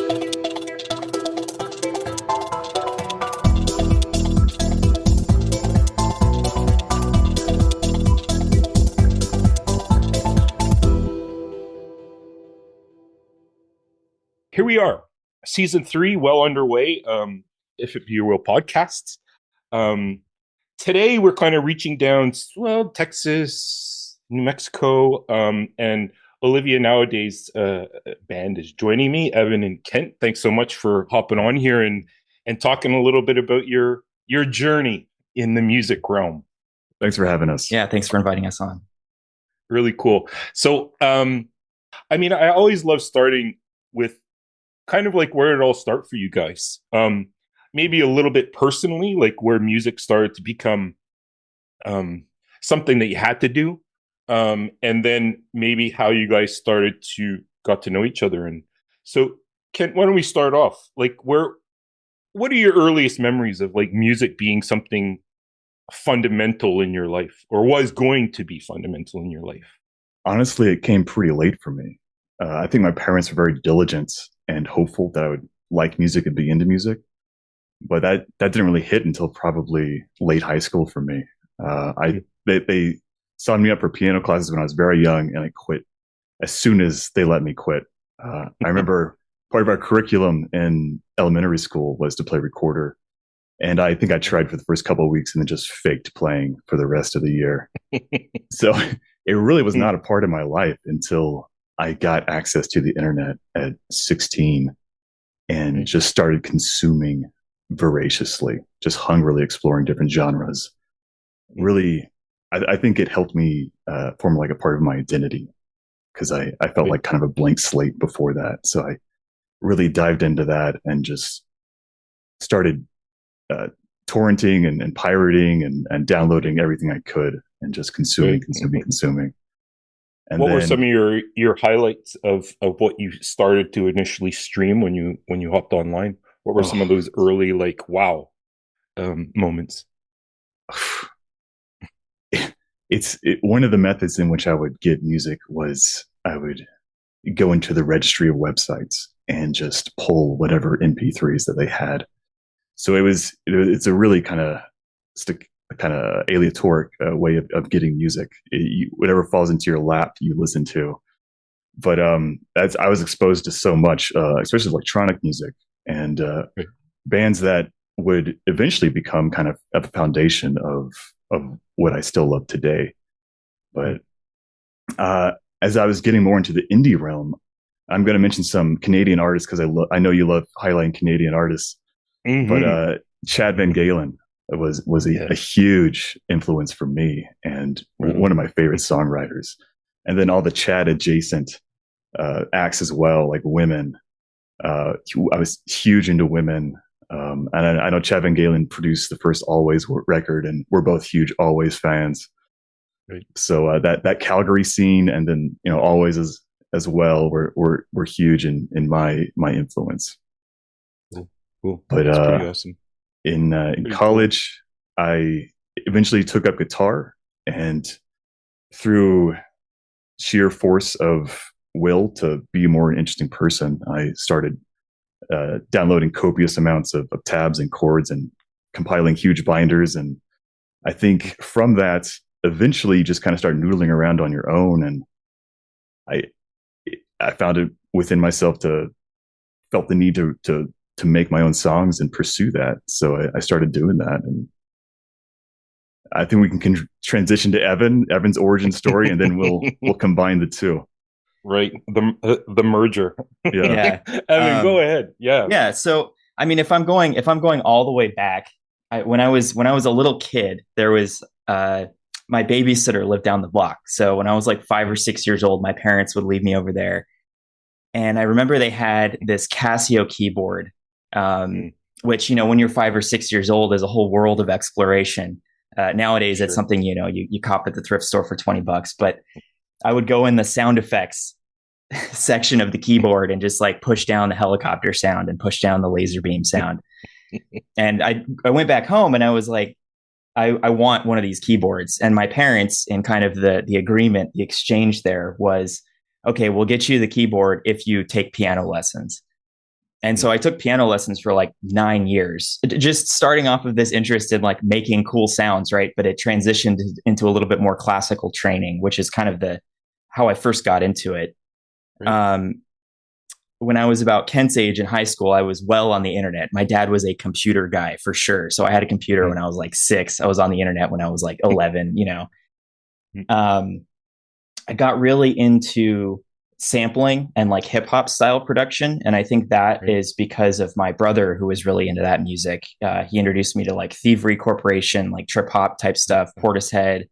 Here we are, season 3, well underway. If it be your will podcasts. Today we're kind of reaching down, well, Texas, New Mexico, and Olivia Nowadays band is joining me, Evan and Kent. Thanks so much for hopping on here and talking a little bit about your journey in the music realm. Thanks for having us. Yeah, thanks for inviting us on. Really cool. So, I mean, I always love starting with kind of like where it all start for you guys. Maybe a little bit personally, like where music started to become something that you had to do. And then maybe how you guys got to know each other. And so, Kent, why don't we start off? Like, what are your earliest memories of like music being something fundamental in your life, or was going to be fundamental in your life? Honestly, it came pretty late for me. I think my parents were very diligent and hopeful that I would like music and be into music. But that didn't really hit until probably late high school for me. They signed me up for piano classes when I was very young, and I quit as soon as they let me quit. I remember part of our curriculum in elementary school was to play recorder, and I think I tried for the first couple of weeks and then just faked playing for the rest of the year. So it really was not a part of my life until I got access to the internet at 16 and just started consuming voraciously, just hungrily exploring different genres. Really, I think it helped me form like a part of my identity, because I felt like kind of a blank slate before that. So I really dived into that and just started torrenting and pirating and downloading everything I could and just consuming. And what were some of your highlights of what you started to initially stream when you hopped online? What were some of those early, like, wow, moments? One of the methods in which I would get music was I would go into the registry of websites and just pull whatever MP3s that they had. So it's a really kind of aleatoric way of getting music. Whatever falls into your lap, you listen to. But I was exposed to so much, especially electronic music and bands that would eventually become kind of at the foundation of what I still love today. But as I was getting more into the indie realm, I'm going to mention some Canadian artists because I know you love highlighting Canadian artists. Mm-hmm. But Chad Van Galen was a huge influence for me and one of my favorite songwriters. And then all the Chad adjacent acts as well, like Women. I was huge into Women. And I know Chad Van Galen produced the first Always record, and we're both huge Always fans. Right. So that Calgary scene, and then Always as well, were huge in my influence. Cool. But that's pretty awesome. In college, cool. I eventually took up guitar, and through sheer force of will to be a more interesting person, I started downloading copious amounts of tabs and chords and compiling huge binders. And I think from that, eventually you just kind of start noodling around on your own. And I found it within myself felt the need to make my own songs and pursue that. So I started doing that. And I think we can transition to Evan's origin story, and then we'll combine the two. Right. The merger. Yeah. Evan, go ahead. Yeah. Yeah. So, I mean, if I'm going all the way back, when I was a little kid, there was, my babysitter lived down the block. So when I was like 5 or 6 years old, my parents would leave me over there. And I remember they had this Casio keyboard, which, when you're 5 or 6 years old, is a whole world of exploration. Nowadays, It's something, you cop at the thrift store for $20, but I would go in the sound effects section of the keyboard and just like push down the helicopter sound and push down the laser beam sound. And I went back home and I was like, I want one of these keyboards. And my parents, in kind of the agreement, the exchange there was, okay, we'll get you the keyboard if you take piano lessons. And so I took piano lessons for like 9 years, just starting off of this interest in like making cool sounds, right? But it transitioned into a little bit more classical training, which is kind of the how I first got into it. Right. When I was about Kent's age in high school, I was well on the internet. My dad was a computer guy for sure. So I had a computer when I was like 6. I was on the internet when I was like 11, you know. I got really into sampling and like hip hop style production. And I think that is because of my brother who was really into that music. He introduced me to like Thievery Corporation, like trip hop type stuff, Portishead.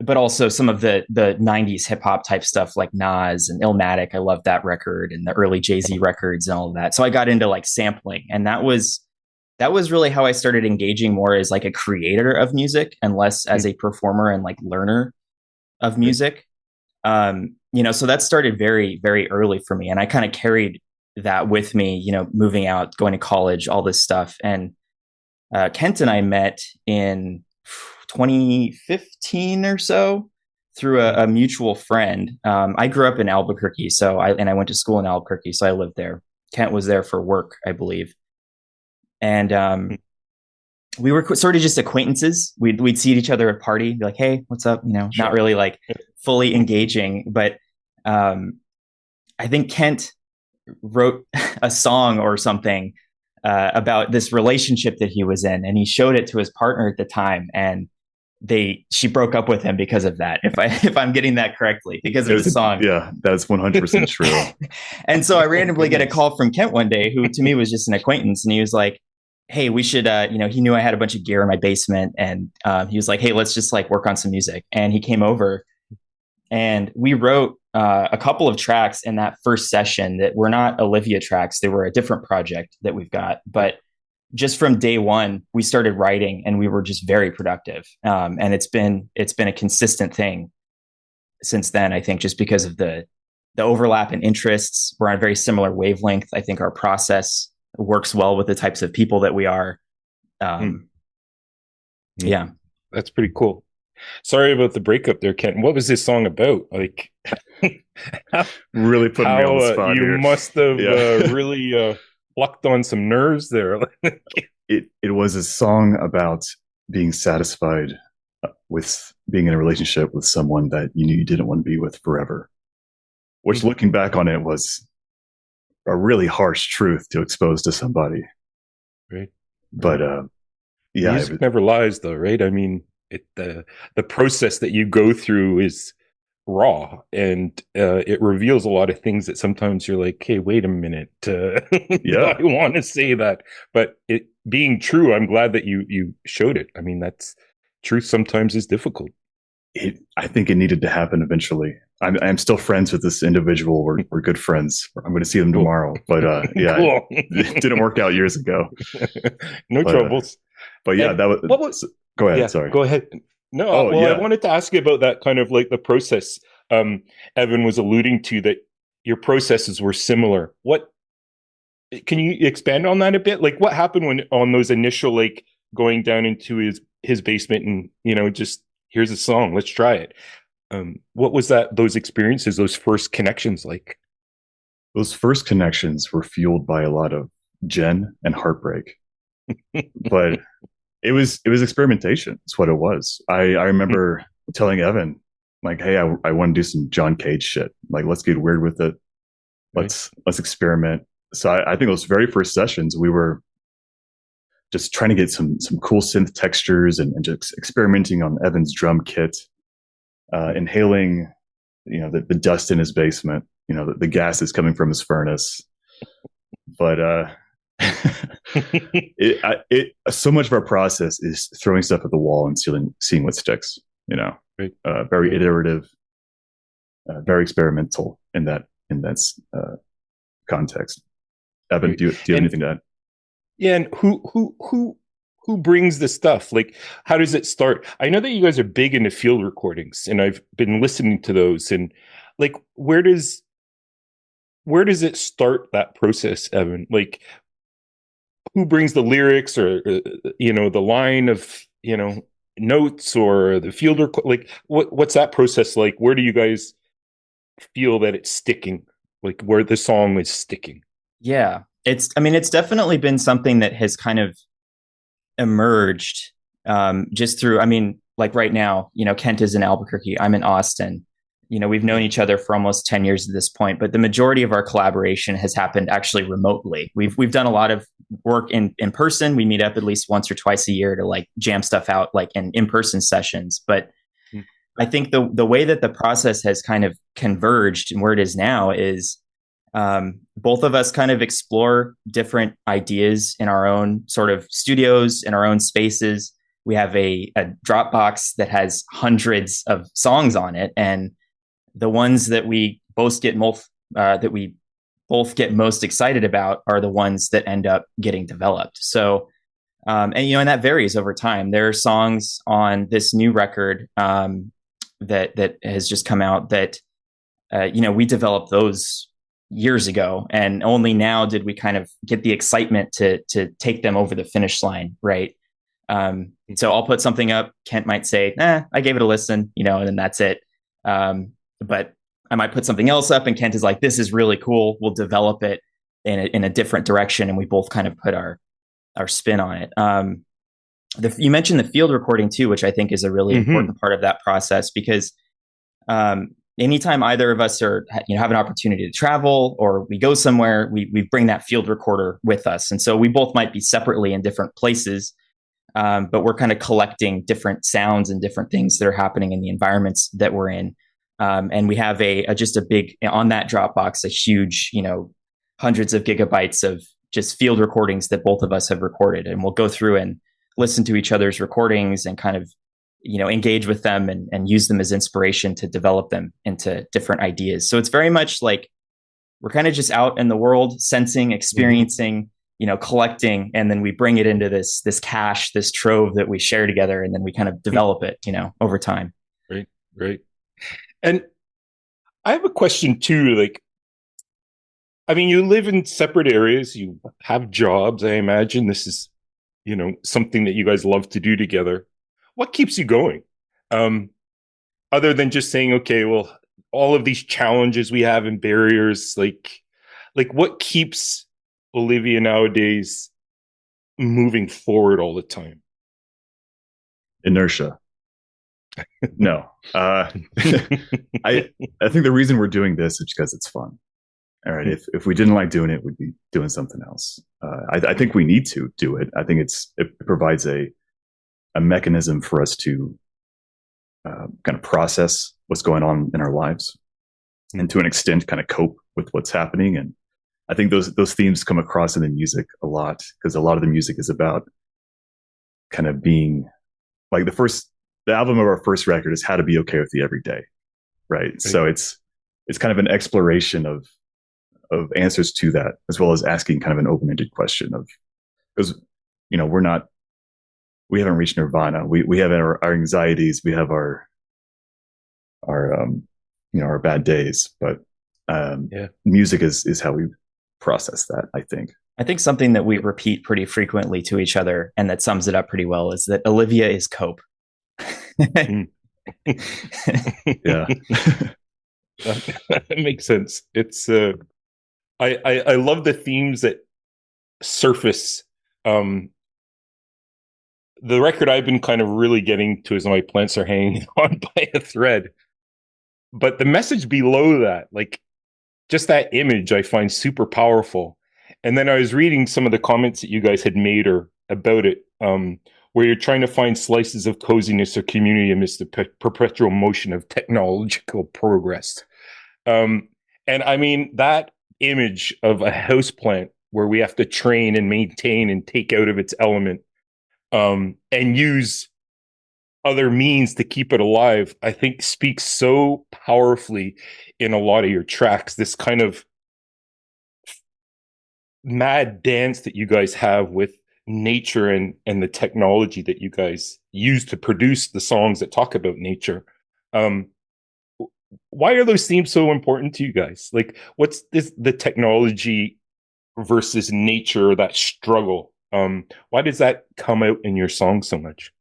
But also some of the 90s hip hop type stuff like Nas and Illmatic. I loved that record and the early Jay-Z records and all of that. So I got into like sampling, and that was really how I started engaging more as like a creator of music and less as a performer and like learner of music. You know, so that started very, very early for me. And I kind of carried that with me, you know, moving out, going to college, all this stuff. And Kent and I met in 2015 or so through a mutual friend. I grew up in Albuquerque, I went to school in Albuquerque, so I lived there. Kent was there for work, I believe, and we were sort of just acquaintances. We'd see each other at a party, be like, "Hey, what's up?" You know, not really like fully engaging, but I think Kent wrote a song or something about this relationship that he was in, and he showed it to his partner at the time, and she broke up with him because of that. If I'm getting that correctly, because of the song. Yeah, that's 100% true. And so I randomly get a call from Kent one day, who to me was just an acquaintance, and he was like, "Hey, we should," you know, he knew I had a bunch of gear in my basement, and he was like, "Hey, let's just like work on some music." And he came over, and we wrote a couple of tracks in that first session that were not Olivia tracks. They were a different project that we've got, but just from day one, we started writing, and we were just very productive. And it's been a consistent thing since then. I think just because of the overlap in interests, we're on a very similar wavelength. I think our process works well with the types of people that we are. Yeah, that's pretty cool. Sorry about the breakup there, Kent. What was this song about? Like, really putting me on the spot you here. must have really plucked on some nerves there. It was a song about being satisfied with being in a relationship with someone that you knew you didn't want to be with forever, which looking back on it was a really harsh truth to expose to somebody. Right. But yeah, music never lies though, right? I mean, the process that you go through is raw, and it reveals a lot of things that sometimes you're like, hey, wait a minute, I want to say that, but it being true, I'm glad that you showed it. I mean, that's truth sometimes is difficult. I think it needed to happen eventually. I'm still friends with this individual. We're good friends. I'm going to see them tomorrow, but yeah, cool. It didn't work out years ago. No troubles. But yeah, that was go ahead. Sorry. Go ahead. No, I wanted to ask you about that kind of like the process. Evan was alluding to that your processes were similar. What can you expand on that a bit? Like, what happened when on those initial like going down into his basement and, you know, just here's a song, let's try it. What was those experiences, those first connections like? Those first connections were fueled by a lot of Jen and heartbreak, but it was experimentation. It's what it was. I remember telling Evan, like, hey, I want to do some John Cage shit. Like, let's get weird with it. Let's experiment. So I think those very first sessions, we were just trying to get some cool synth textures and just experimenting on Evan's drum kit, inhaling, you know, the dust in his basement, you know, the gases coming from his furnace. But so much of our process is throwing stuff at the wall and seeing what sticks. You know, very iterative, very experimental in that context. Evan, do you have anything to add? Yeah, and who brings the stuff? Like, how does it start? I know that you guys are big into field recordings, and I've been listening to those. And like, where does it start, that process, Evan? Like, who brings the lyrics, or you know, the line of, you know, notes, or the field record? Like, what's that process like? Where do you guys feel that it's sticking? like where the song is sticking? Yeah. I mean, it's definitely been something that has kind of emerged just through, I mean, like right now, Kent is in Albuquerque, I'm in Austin. We've known each other for almost 10 years at this point, but the majority of our collaboration has happened actually remotely. We've done a lot of work in person. We meet up at least once or twice a year to like jam stuff out like in person sessions. But I think the way that the process has kind of converged and where it is now is both of us kind of explore different ideas in our own sort of studios, in our own spaces. We have a Dropbox that has hundreds of songs on it, and the ones that we both get most excited about are the ones that end up getting developed. So, and that varies over time. There are songs on this new record that has just come out that we developed those years ago, and only now did we kind of get the excitement to take them over the finish line, right? So I'll put something up. Kent might say, I gave it a listen, and then that's it. But I might put something else up and Kent is like, this is really cool. We'll develop it in a different direction. And we both kind of put our spin on it. You mentioned the field recording too, which I think is a really important part of that process, because anytime either of us have an opportunity to travel or we go somewhere, we bring that field recorder with us. And so we both might be separately in different places, but we're kind of collecting different sounds and different things that are happening in the environments that we're in. And we have just a big, on that Dropbox, a huge, hundreds of gigabytes of just field recordings that both of us have recorded. And we'll go through and listen to each other's recordings and kind of, engage with them and use them as inspiration to develop them into different ideas. So it's very much like we're kind of just out in the world, sensing, experiencing, collecting, and then we bring it into this cache, this trove that we share together, and then we kind of develop it, over time. Right. And I have a question too. Like, I mean, you live in separate areas, you have jobs. I imagine this is, something that you guys love to do together. What keeps you going? Other than just saying, okay, well, all of these challenges we have and barriers, like what keeps Olivia Nowadays moving forward all the time? Inertia. No. I think the reason we're doing this is because it's fun. All right. If we didn't like doing it, we'd be doing something else. I think we need to do it. I think it provides a mechanism for us to kind of process what's going on in our lives, and to an extent kind of cope with what's happening. And I think those themes come across in the music a lot, because a lot of the music is about kind of being like the album of our first record is How to Be Okay with the Everyday. Right. So it's kind of an exploration of answers to that, as well as asking kind of an open-ended question of, because, we haven't reached nirvana. We have our anxieties. We have our bad days, but music is how we process that, I think. I think something that we repeat pretty frequently to each other, and that sums it up pretty well, is that Olivia is cope. Yeah. That makes sense. It's I love the themes that surface. The record I've been kind of really getting to is My Plants Are Hanging On by a Thread. But the message below that, like just that image, I find super powerful. And then I was reading some of the comments that you guys had made about it, where you're trying to find slices of coziness or community amidst the perpetual motion of technological progress. And I mean, that image of a houseplant where we have to train and maintain and take out of its element, and use other means to keep it alive, I think speaks so powerfully in a lot of your tracks. This kind of mad dance that you guys have with nature and the technology that you guys use to produce the songs that talk about nature. Why are those themes so important to you guys? Like, what's the technology versus nature, that struggle? Why does that come out in your songs so much?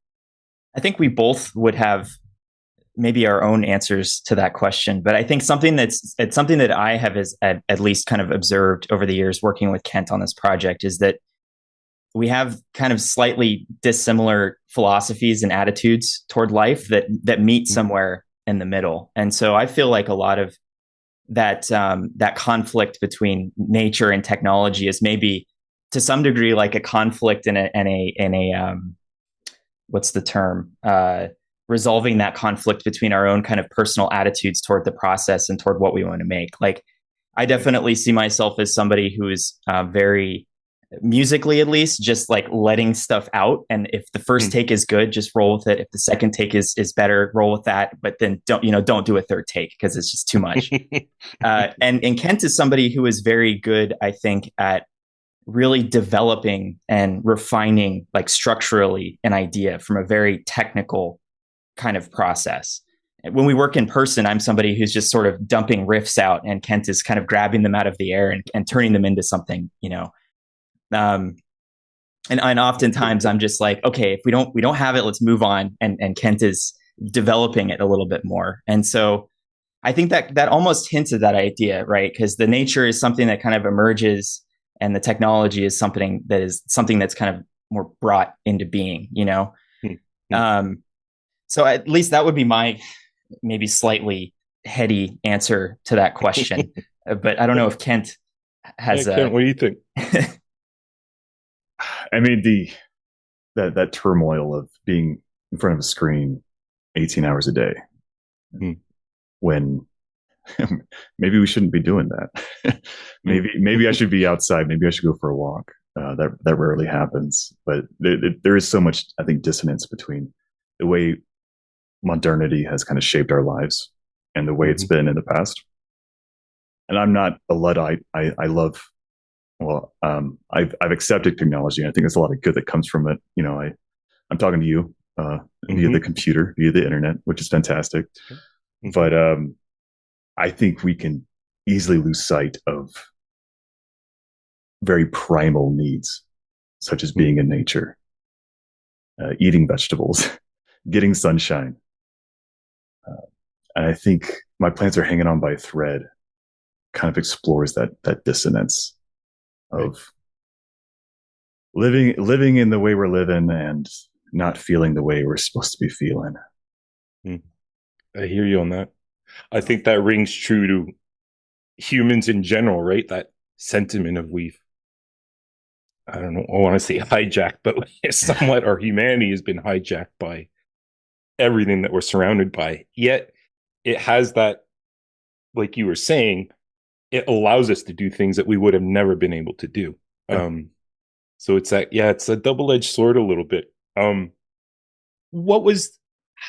I think we both would have maybe our own answers to that question. But I think it's something that I have at least kind of observed over the years working with Kent on this project is that we have kind of slightly dissimilar philosophies and attitudes toward life that meet somewhere in the middle. And so I feel like a lot of that conflict between nature and technology is maybe to some degree like a conflict in a what's the term? Resolving that conflict between our own kind of personal attitudes toward the process and toward what we want to make. Like, I definitely see myself as somebody who is very musically, at least, just like letting stuff out. And if the first take is good, just roll with it. If the second take is better, roll with that. But then don't do a third take because it's just too much. And Kent is somebody who is very good, I think, at really developing and refining, like, structurally an idea from a very technical kind of process. When we work in person, I'm somebody who's just sort of dumping riffs out, and Kent is kind of grabbing them out of the air and turning them into something, and oftentimes I'm just like, okay, if we don't have it, let's move on. And Kent is developing it a little bit more. And so I think that almost hints at that idea, right? Because the nature is something that kind of emerges, and the technology is something that's kind of more brought into being, So at least that would be my maybe slightly heady answer to that question. But I don't know if Kent has Kent, what do you think? I mean, that turmoil of being in front of a screen 18 hours a day, when maybe we shouldn't be doing that. maybe I should be outside. Maybe I should go for a walk. That rarely happens, but there is so much, I think, dissonance between the way modernity has kind of shaped our lives and the way it's been in the past. And I'm not a Luddite. I love. Well, I've accepted technology. And I think there's a lot of good that comes from it. I'm talking to you via the computer, via the internet, which is fantastic. But I think we can easily lose sight of very primal needs, such as being in nature, eating vegetables, getting sunshine. And I think My Plants Are Hanging On by a Thread kind of explores that dissonance of living in the way we're living and not feeling the way we're supposed to be feeling. I hear you on that. I think that rings true to humans in general, right? That sentiment of I don't know, I want to say hijacked, but somewhat our humanity has been hijacked by everything that we're surrounded by. Yet it has that, like you were saying, it allows us to do things that we would have never been able to do. So it's it's a double-edged sword a little bit. How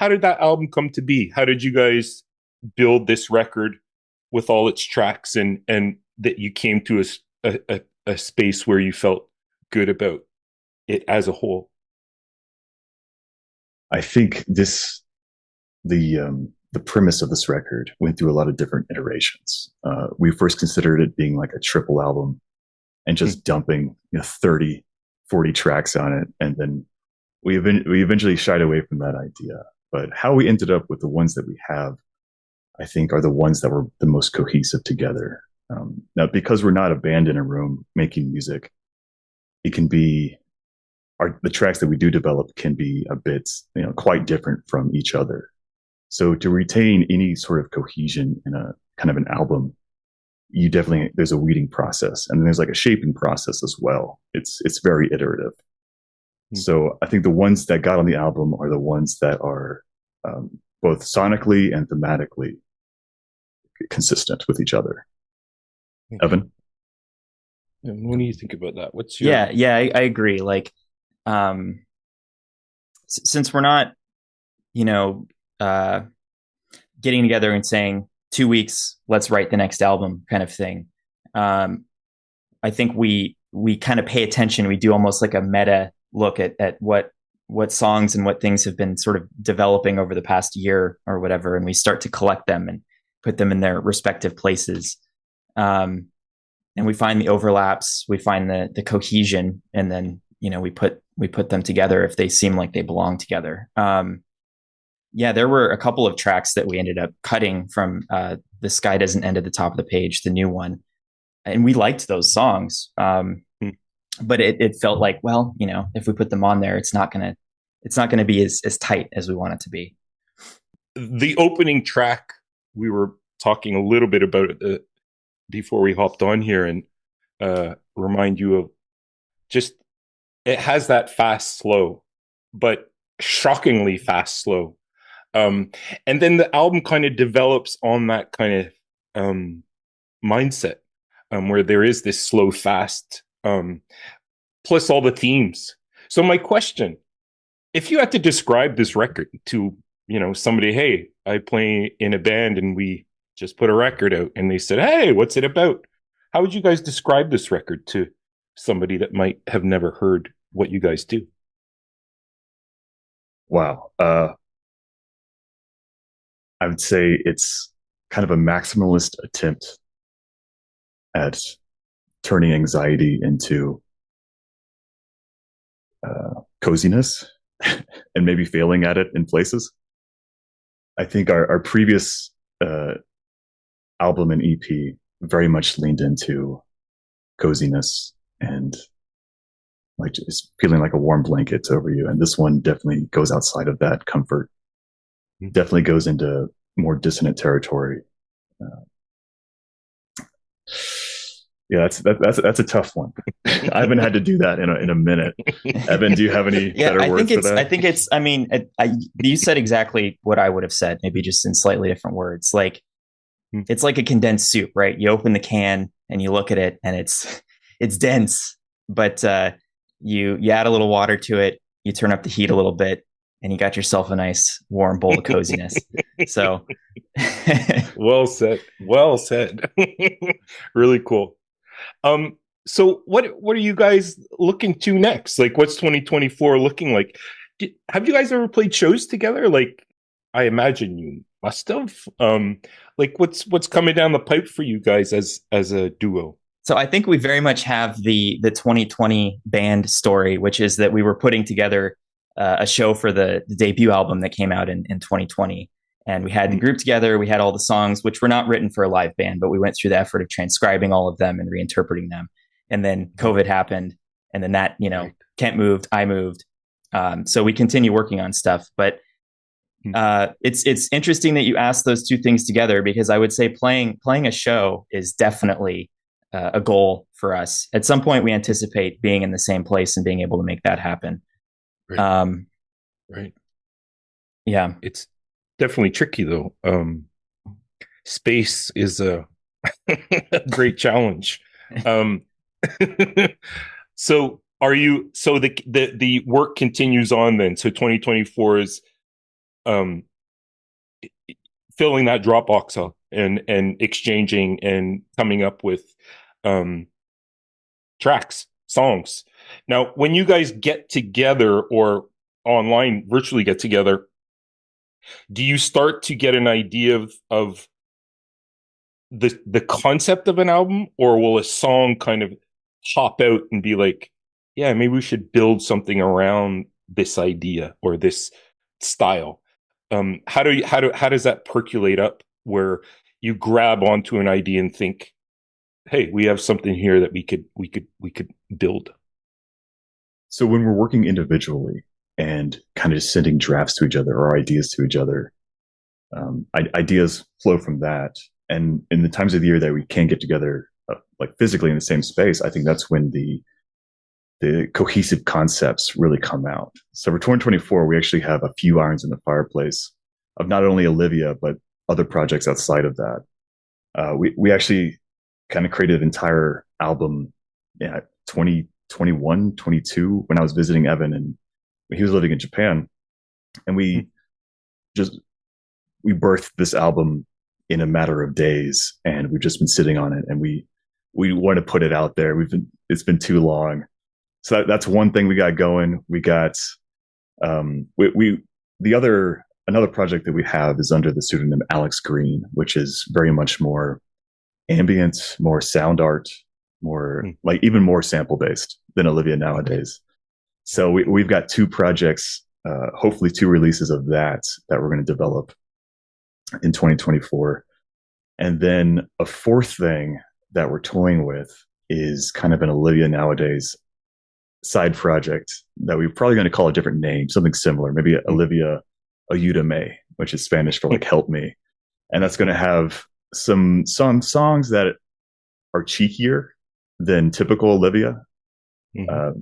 did that album come to be? How did you guys build this record with all its tracks, and that you came to a space where you felt good about it as a whole? I think the premise of this record went through a lot of different iterations. We first considered it being like a triple album and just dumping 30, 40 tracks on it. And then we eventually shied away from that idea. But how we ended up with the ones that we have, I think, are the ones that were the most cohesive together. Now, because we're not a band in a room making music, it can be the tracks that we do develop can be a bit, quite different from each other. So to retain any sort of cohesion in a kind of an album, there's a weeding process, and then there's like a shaping process as well. It's very iterative. So I think the ones that got on the album are the ones that are both sonically and thematically consistent with each other. Evan? What do you think about that? What's your... I agree. Like, since we're not, getting together and saying 2 weeks, let's write the next album kind of thing. I think we kind of pay attention. We do almost like a meta look at what songs and what things have been sort of developing over the past year or whatever. And we start to collect them and put them in their respective places. And we find the overlaps, we find the cohesion, and then, we put them together if they seem like they belong together. Yeah, there were a couple of tracks that we ended up cutting from The Sky Doesn't End at the Top of the Page, the new one. And we liked those songs. Hmm. But it felt like, well, if we put them on there, it's not gonna be as tight as we want it to be. The opening track, we were talking a little bit about it before we hopped on here, and remind you of just, it has that fast slow, but shockingly fast slow. Um, and then the album kind of develops on that kind of mindset, where there is this slow fast, plus all the themes. So my question, if you had to describe this record to somebody, hey, I play in a band and we just put a record out, and they said, hey, what's it about? How would you guys describe this record to somebody that might have never heard what you guys do? Wow. I would say it's kind of a maximalist attempt at turning anxiety into coziness and maybe failing at it in places. I think our previous album and EP very much leaned into coziness and like just feeling like a warm blanket over you. And this one definitely goes outside of that comfort, definitely goes into more dissonant territory. Yeah, that's a tough one. I haven't had to do that in a minute. Evan, do you have any better words for that? I think it's. I mean, you said exactly what I would have said, maybe just in slightly different words. Like, it's like a condensed soup, right? You open the can and you look at it, and it's dense, but you add a little water to it, you turn up the heat a little bit, and you got yourself a nice warm bowl of coziness. So, well said. Well said. Really cool. So what are you guys looking to next? Like, what's 2024 looking like? Have you guys ever played shows together? Like, I imagine you must have. Like, what's coming down the pipe for you guys as a duo? So I think we very much have the 2020 band story, which is that we were putting together a show for the debut album that came out in 2020. And we had the group together. We had all the songs, which were not written for a live band, but we went through the effort of transcribing all of them and reinterpreting them. And then COVID happened. And then that, Kent moved, I moved. So we continue working on stuff. But it's interesting that you asked those two things together, because I would say playing a show is definitely a goal for us. At some point, we anticipate being in the same place and being able to make that happen. Right. Right. Yeah. It's definitely tricky though. Space is a great challenge. So the work continues on then. So 2024 is filling that Dropbox up and exchanging and coming up with tracks, songs. Now, when you guys get together or online virtually get together, do you start to get an idea of the concept of an album, or will a song kind of pop out and be like, yeah, maybe we should build something around this idea or this style? How does that percolate up where you grab onto an idea and think, hey, we have something here that we could build? So when we're working individually and kind of just sending drafts to each other or ideas to each other, ideas flow from that. And in the times of the year that we can't get together, like physically in the same space, I think that's when the cohesive concepts really come out. So for 2024, we actually have a few irons in the fireplace of not only Olivia, but other projects outside of that. We actually kind of created an entire album, 2021, 22, when I was visiting Evan and he was living in Japan. And we birthed this album in a matter of days, and we've just been sitting on it, and we want to put it out there. It's been too long. So that's one thing we got going. We got another project that we have is under the pseudonym Alex Green, which is very much more ambient, more sound art, more like even more sample based than Olivia Nowadays. So we've got two projects hopefully 2 releases of that we're going to develop in 2024. And then a fourth thing that we're toying with is kind of an Olivia Nowadays side project that we're probably going to call a different name, something similar, maybe Olivia Ayúdame, which is Spanish for like help me. And that's going to have some songs that are cheekier than typical Olivia. Mm-hmm.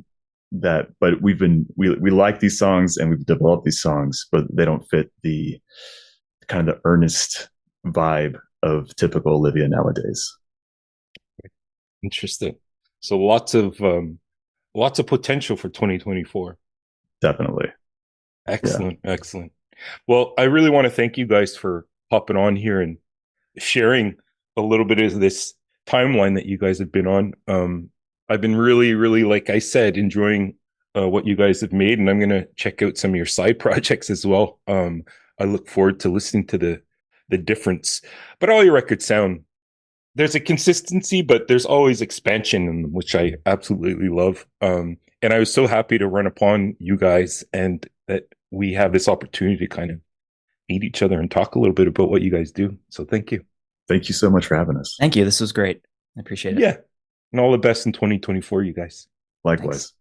But we like these songs and we've developed these songs, but they don't fit the kind of the earnest vibe of typical Olivia Nowadays. Interesting. So lots of potential for 2024. Definitely. Excellent. Yeah. Excellent. Well, I really want to thank you guys for hopping on here and sharing a little bit of this timeline that you guys have been on. I've been really, really, like I said, enjoying what you guys have made, and I'm going to check out some of your side projects as well. I look forward to listening to the difference. But all your records there's a consistency, but there's always expansion in them, which I absolutely love. And I was so happy to run upon you guys and that we have this opportunity to kind of meet each other and talk a little bit about what you guys do. So thank you. Thank you so much for having us. Thank you. This was great. I appreciate it. Yeah. And all the best in 2024, you guys. Likewise. Thanks.